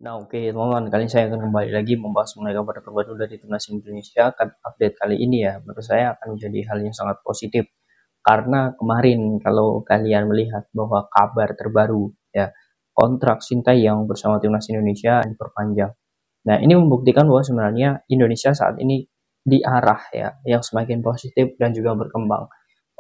Nah, oke, teman-teman, kali ini saya akan kembali lagi membahas mengenai kabar terbaru dari Timnas Indonesia. Update kali ini ya, menurut saya akan menjadi hal yang sangat positif. Karena kemarin kalau kalian melihat bahwa kabar terbaru ya, kontrak Sintayong bersama Timnas Indonesia diperpanjang. Nah, ini membuktikan bahwa sebenarnya Indonesia saat ini di arah ya yang semakin positif dan juga berkembang.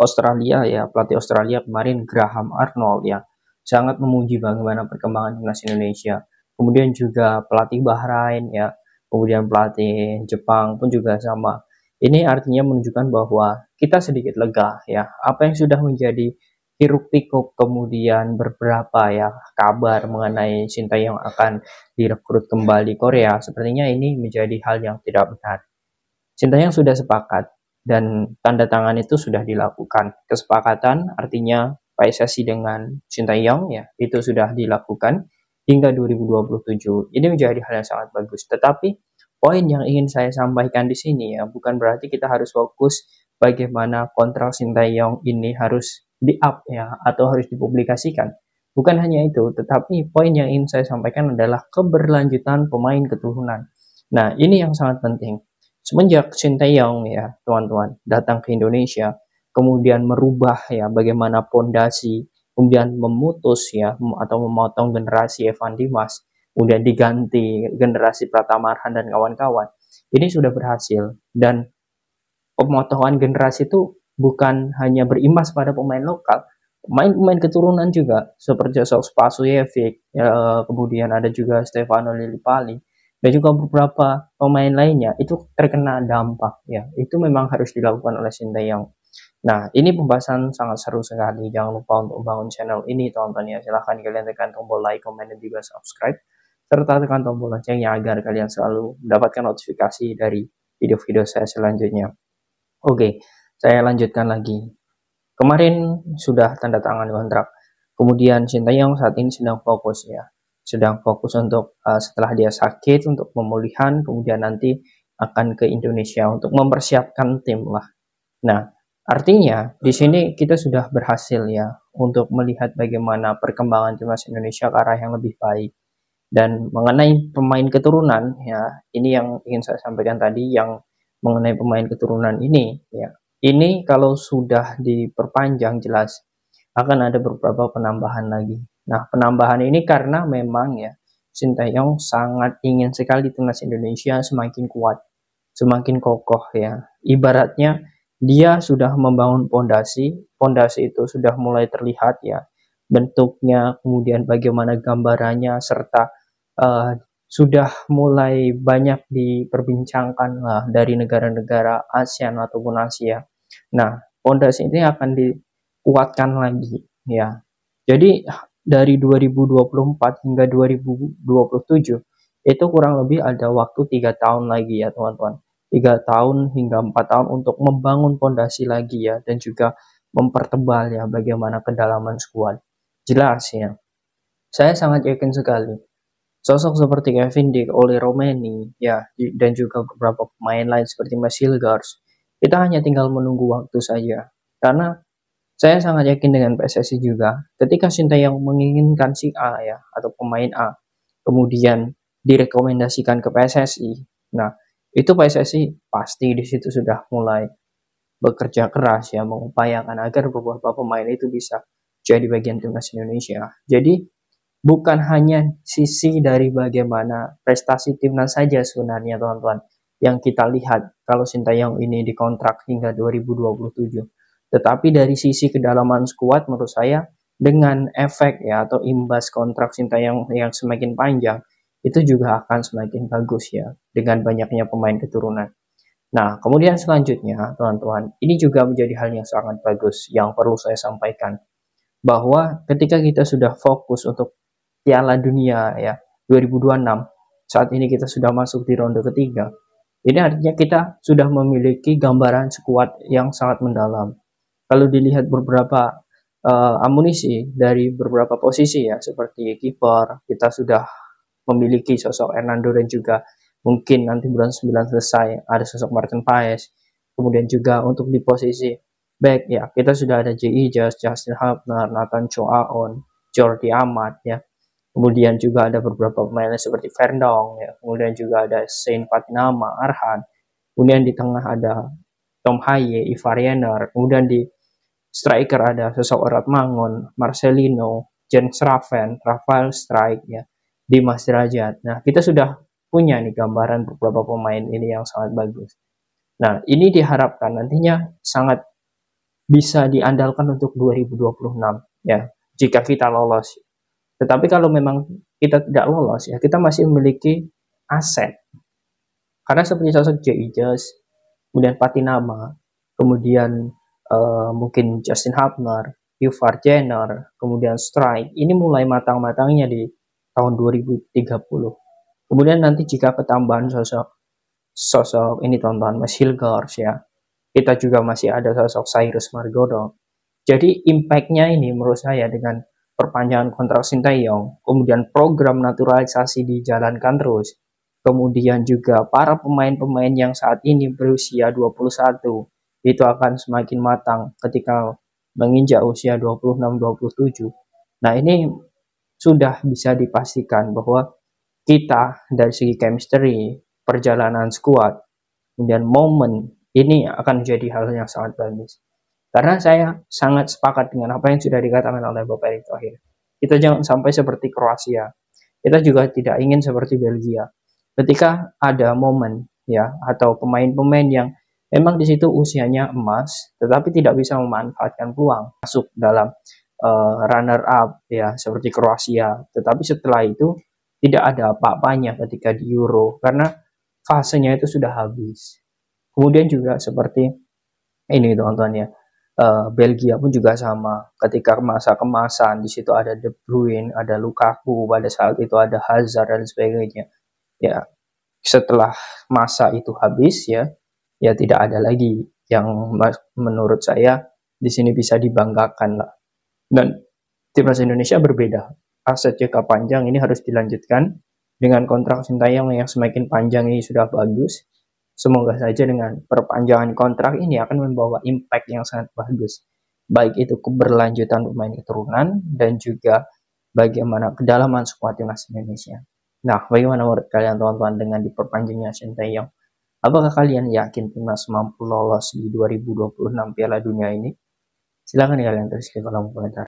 Australia ya, pelatih Australia kemarin Graham Arnold ya sangat memuji bagaimana perkembangan timnas Indonesia. Kemudian juga pelatih Bahrain ya, kemudian pelatih Jepang pun juga sama. Ini artinya menunjukkan bahwa kita sedikit lega ya. Apa yang sudah menjadi hiruk pikuk kemudian beberapa ya kabar mengenai Sintayong akan direkrut kembali Korea, sepertinya ini menjadi hal yang tidak benar. Sintayong sudah sepakat dan tanda tangan itu sudah dilakukan. Kesepakatan artinya PSSI dengan Sintayong ya itu sudah dilakukan hingga 2027. Ini menjadi hal yang sangat bagus. Tetapi poin yang ingin saya sampaikan di sini ya bukan berarti kita harus fokus bagaimana kontrak Sintayong ini harus di-up ya atau harus dipublikasikan. Bukan hanya itu, tetapi poin yang ingin saya sampaikan adalah keberlanjutan pemain keturunan. Nah, ini yang sangat penting. Semenjak Sinteyong ya teman-teman datang ke Indonesia, kemudian merubah ya bagaimana pondasi, kemudian memutus ya atau memotong generasi Evan Dimas, kemudian diganti generasi Pratama Arhan dan kawan-kawan. Ini sudah berhasil dan pemotongan generasi itu bukan hanya berimbas pada pemain lokal, pemain-pemain keturunan juga seperti sosok Spasojevic, kemudian ada juga Stefano Lillipali dan juga beberapa pemain lainnya itu terkena dampak ya. Itu memang harus dilakukan oleh Sinteyong. Nah, ini pembahasan sangat seru sekali. Jangan lupa untuk membangun channel ini, teman-teman ya. Silahkan kalian tekan tombol like, comment, dan juga subscribe. Serta tekan tombol loncengnya agar kalian selalu mendapatkan notifikasi dari video-video saya selanjutnya. Oke, saya lanjutkan lagi. Kemarin sudah tanda tangan kontrak. Kemudian Sintayong saat ini sedang fokus ya. Sedang fokus untuk setelah dia sakit untuk pemulihan, kemudian nanti akan ke Indonesia untuk mempersiapkan tim lah. Nah, artinya di sini kita sudah berhasil ya untuk melihat bagaimana perkembangan timnas Indonesia ke arah yang lebih baik. Dan mengenai pemain keturunan ya, ini yang ingin saya sampaikan tadi yang mengenai pemain keturunan ini ya. Ini kalau sudah diperpanjang jelas akan ada beberapa penambahan lagi. Nah, penambahan ini karena memang ya Sintayong sangat ingin sekali timnas Indonesia semakin kuat, semakin kokoh ya. Ibaratnya dia sudah membangun pondasi, pondasi itu sudah mulai terlihat ya bentuknya, kemudian bagaimana gambarannya serta sudah mulai banyak diperbincangkan lah dari negara-negara ASEAN ataupun Asia. Nah, pondasi ini akan dikuatkan lagi ya. Jadi dari 2024 hingga 2027 itu kurang lebih ada waktu 3 tahun lagi ya teman-teman. 3 tahun hingga 4 tahun untuk membangun pondasi lagi ya dan juga mempertebal ya bagaimana kedalaman skuad. Jelas ya. Saya sangat yakin sekali sosok seperti Kevin De, Ole Romeni, ya, dan juga beberapa pemain lain seperti Mas Hilgers, kita hanya tinggal menunggu waktu saja. Karena saya sangat yakin dengan PSSI juga, ketika Sintayong menginginkan si A ya, atau pemain A, kemudian direkomendasikan ke PSSI, nah, itu PSSI pasti di situ sudah mulai bekerja keras ya, mengupayakan agar beberapa pemain itu bisa jadi bagian timnas Indonesia. Jadi bukan hanya sisi dari bagaimana prestasi timnas saja sebenarnya teman-teman yang kita lihat kalau Sintayong ini dikontrak hingga 2027. Tetapi dari sisi kedalaman skuad menurut saya dengan efek ya atau imbas kontrak Sintayong yang semakin panjang itu juga akan semakin bagus ya dengan banyaknya pemain keturunan. Nah, kemudian selanjutnya teman-teman, ini juga menjadi hal yang sangat bagus yang perlu saya sampaikan bahwa ketika kita sudah fokus untuk Piala Dunia ya 2026, saat ini kita sudah masuk di ronde ketiga. Ini artinya kita sudah memiliki gambaran skuad yang sangat mendalam. Kalau dilihat beberapa amunisi dari beberapa posisi ya seperti kiper, kita sudah memiliki sosok Hernando dan juga mungkin nanti bulan 9 selesai ada sosok Martin Paes. Kemudian juga untuk di posisi back ya kita sudah ada J.I. Justin Hubner, Nathan Chow Aon, Jordi Amat ya. Kemudian juga ada beberapa pemain seperti Vertonghen, ya. Kemudian juga ada Saint Patinama, Arhan. Kemudian di tengah ada Tom Haye, Ivar Yener. Kemudian di striker ada sosok Orat Mangun, Marcelino, Jens Raven, Rafael Strike, ya, Dimas Derajat. Nah, kita sudah punya nih gambaran beberapa pemain ini yang sangat bagus. Nah, ini diharapkan nantinya sangat bisa diandalkan untuk 2026, ya, jika kita lolos. Tetapi kalau memang kita tidak lolos, ya, kita masih memiliki aset. Karena seperti sosok Jay Ijas, kemudian Patinama, kemudian mungkin Justin Hubner, Ivar Jenner, kemudian Strike, ini mulai matang-matangnya di tahun 2030. Kemudian nanti jika ketambahan sosok ini tonton Mas Hilgers, ya, kita juga masih ada sosok Cyrus Margono. Jadi impact-nya ini menurut saya dengan perpanjangan kontrak Sinteyong, kemudian program naturalisasi dijalankan terus, kemudian juga para pemain-pemain yang saat ini berusia 21 itu akan semakin matang ketika menginjak usia 26-27. Nah, ini sudah bisa dipastikan bahwa kita dari segi chemistry, perjalanan skuad, kemudian momen, ini akan menjadi hal yang sangat bagus. Karena saya sangat sepakat dengan apa yang sudah dikatakan oleh Bapak Erick Thohir. Kita jangan sampai seperti Kroasia. Kita juga tidak ingin seperti Belgia. Ketika ada momen, ya, atau pemain-pemain yang memang di situ usianya emas, tetapi tidak bisa memanfaatkan peluang masuk dalam runner up, ya, seperti Kroasia. Tetapi setelah itu tidak ada apa-apanya ketika di Euro karena fasenya itu sudah habis. Kemudian juga seperti ini teman-teman, ya, Belgia pun juga sama. Ketika masa kemasan di situ ada De Bruyne, ada Lukaku, pada saat itu ada Hazard dan sebagainya. Ya, setelah masa itu habis, ya, ya tidak ada lagi yang menurut saya di sini bisa dibanggakan lah. Dan timnas Indonesia berbeda. Aset jangka panjang ini harus dilanjutkan dengan kontrak Sintayong yang semakin panjang ini sudah bagus. Semoga saja dengan perpanjangan kontrak ini akan membawa impact yang sangat bagus. Baik itu keberlanjutan pemain keturunan dan juga bagaimana kedalaman skuad timnas Indonesia. Nah, bagaimana menurut kalian teman-teman dengan diperpanjangnya Sintayong? Apakah kalian yakin timnas mampu lolos di 2026 Piala Dunia ini? Silahkan kalian tulis di kolom komentar.